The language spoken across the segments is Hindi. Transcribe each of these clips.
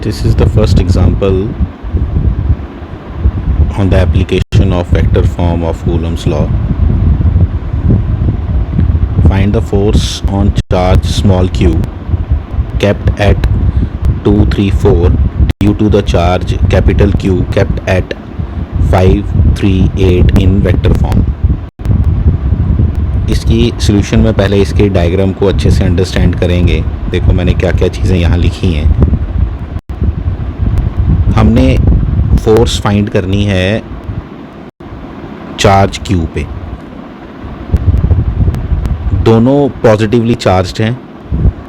This is the first example on the application of vector form of Coulomb's law. Find the force on charge small q kept at 2, 3, 4 due to the charge capital Q kept at 5, 3, 8 in vector form. इसकी सॉल्यूशन में पहले इसके डायग्राम को अच्छे से अंडरस्टैंड करेंगे. देखो मैंने क्या क्या चीज़ें यहाँ लिखी हैं. हमने फोर्स फाइंड करनी है चार्ज क्यू पे. दोनों पॉजिटिवली चार्ज्ड हैं,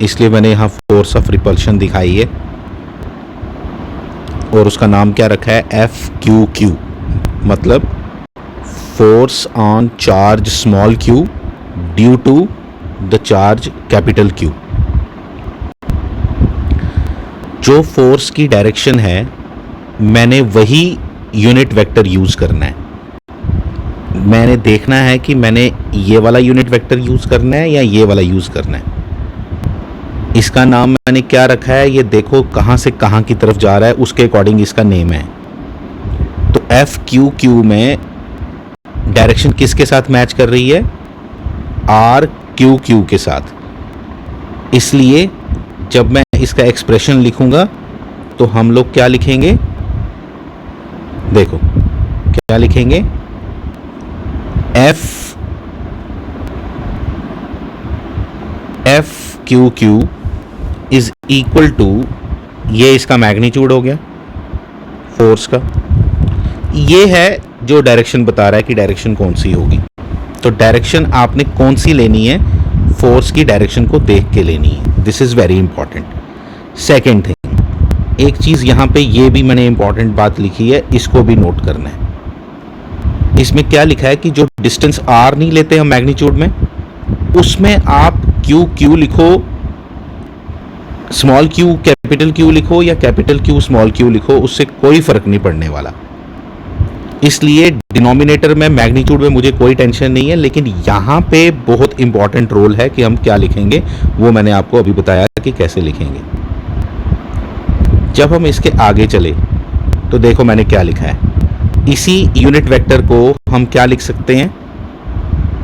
इसलिए मैंने यहाँ फोर्स ऑफ रिपल्शन दिखाई है और उसका नाम क्या रखा है, एफ क्यू क्यू. मतलब force on charge small q due to the charge capital q. जो फोर्स की डायरेक्शन है मैंने वही यूनिट वेक्टर यूज़ करना है. मैंने देखना है कि मैंने ये वाला यूनिट वेक्टर यूज़ करना है या ये वाला यूज़ करना है. इसका नाम मैंने क्या रखा है, ये देखो कहाँ से कहाँ की तरफ जा रहा है उसके अकॉर्डिंग इसका नेम है. तो एफ क्यू क्यू में डायरेक्शन किसके साथ मैच कर रही है, आर क्यू क्यू के साथ. इसलिए जब मैं इसका एक्सप्रेशन लिखूंगा तो हम लोग क्या लिखेंगे, देखो क्या लिखेंगे, f q q is equal to, ये इसका मैग्नीट्यूड हो गया फोर्स का. ये है जो डायरेक्शन बता रहा है कि डायरेक्शन कौन सी होगी. तो डायरेक्शन आपने कौन सी लेनी है, फोर्स की डायरेक्शन को देख के लेनी है. This is very important. Second thing, एक चीज़ यहाँ पे ये भी मैंने इंपॉर्टेंट बात लिखी है, इसको भी नोट करना है. इसमें क्या लिखा है कि जो डिस्टेंस आर नहीं लेते हम मैग्नीट्यूड में, उसमें आप क्यू क्यू लिखो, स्मॉल क्यू कैपिटल क्यू लिखो या कैपिटल क्यू स्मॉल क्यू लिखो, उससे कोई फर्क नहीं पड़ने वाला. इसलिए डिनोमिनेटर में मैग्नीट्यूड में मुझे कोई टेंशन नहीं है, लेकिन यहाँ पे बहुत इंपॉर्टेंट रोल है कि हम क्या लिखेंगे. वो मैंने आपको अभी बताया कि कैसे लिखेंगे. जब हम इसके आगे चले तो देखो मैंने क्या लिखा है. इसी यूनिट वेक्टर को हम क्या लिख सकते हैं,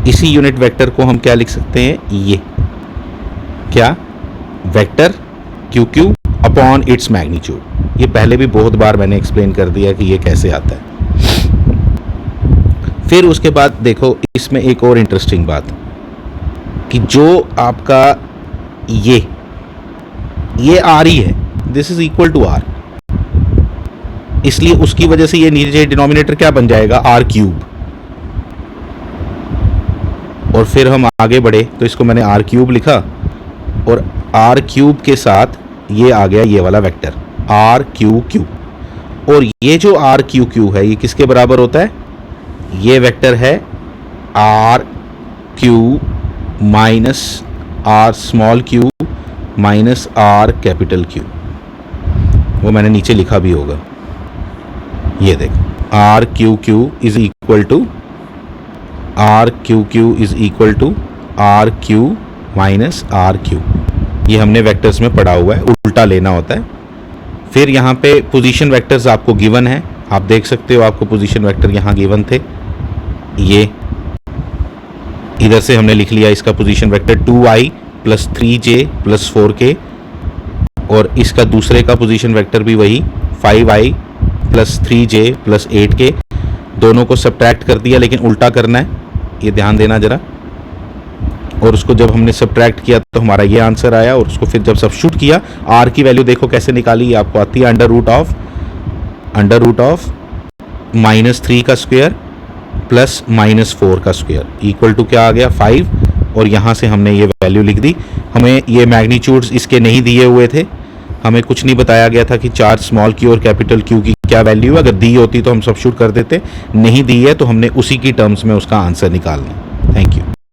इसी यूनिट वेक्टर को हम क्या लिख सकते हैं, ये क्या, vector Q Q upon its magnitude. ये पहले भी बहुत बार मैंने एक्सप्लेन कर दिया कि ये कैसे आता है. फिर उसके बाद देखो इसमें एक और इंटरेस्टिंग बात कि जो आपका ये आर ही है, this is equal to r, इसलिए उसकी वजह से ये नीचे डिनोमिनेटर क्या बन जाएगा, आर क्यूब. और फिर हम आगे बढ़े तो इसको मैंने आर क्यूब लिखा और आर क्यूब के साथ ये आ गया ये वाला वेक्टर आर क्यू क्यू. और ये जो आर क्यू क्यू है ये किसके बराबर होता है, ये वेक्टर है r q minus r small q minus r capital q. वो मैंने नीचे लिखा भी होगा, ये देखो r q q is equal to r q q is equal to r q minus r q. ये हमने वेक्टर्स में पढ़ा हुआ है, उल्टा लेना होता है. फिर यहाँ पे पोजीशन वेक्टर्स आपको गिवन है, आप देख सकते हो आपको पोजीशन वेक्टर यहाँ गिवन थे. ये इधर से हमने लिख लिया इसका position vector 2i plus 3j plus 4k, और इसका दूसरे का पोजीशन वेक्टर भी वही 5i plus 3j plus 8k. दोनों को सब्ट्रैक्ट कर दिया, लेकिन उल्टा करना है, ये ध्यान देना जरा. और उसको जब हमने सब्ट्रैक्ट किया तो हमारा ये आंसर आया, और उसको फिर जब सब्स्टिट्यूट किया, आर की वैल्यू देखो कैसे निकाली, आपको आती है अंडर रूट ऑफ -3 का स्क्वायर प्लस -4 का स्क्वायर इक्वल टू क्या आ गया, 5. और यहाँ से हमने ये वैल्यू लिख दी. हमें ये मैग्नीट्यूड्स इसके नहीं दिए हुए थे, हमें कुछ नहीं बताया गया था कि चार्ज स्मॉल क्यू और कैपिटल क्यू की क्या वैल्यू है. अगर दी होती तो हम सब्स्टिट्यूट कर देते, नहीं दी है तो हमने उसी की टर्म्स में उसका आंसर निकालना. Thank you.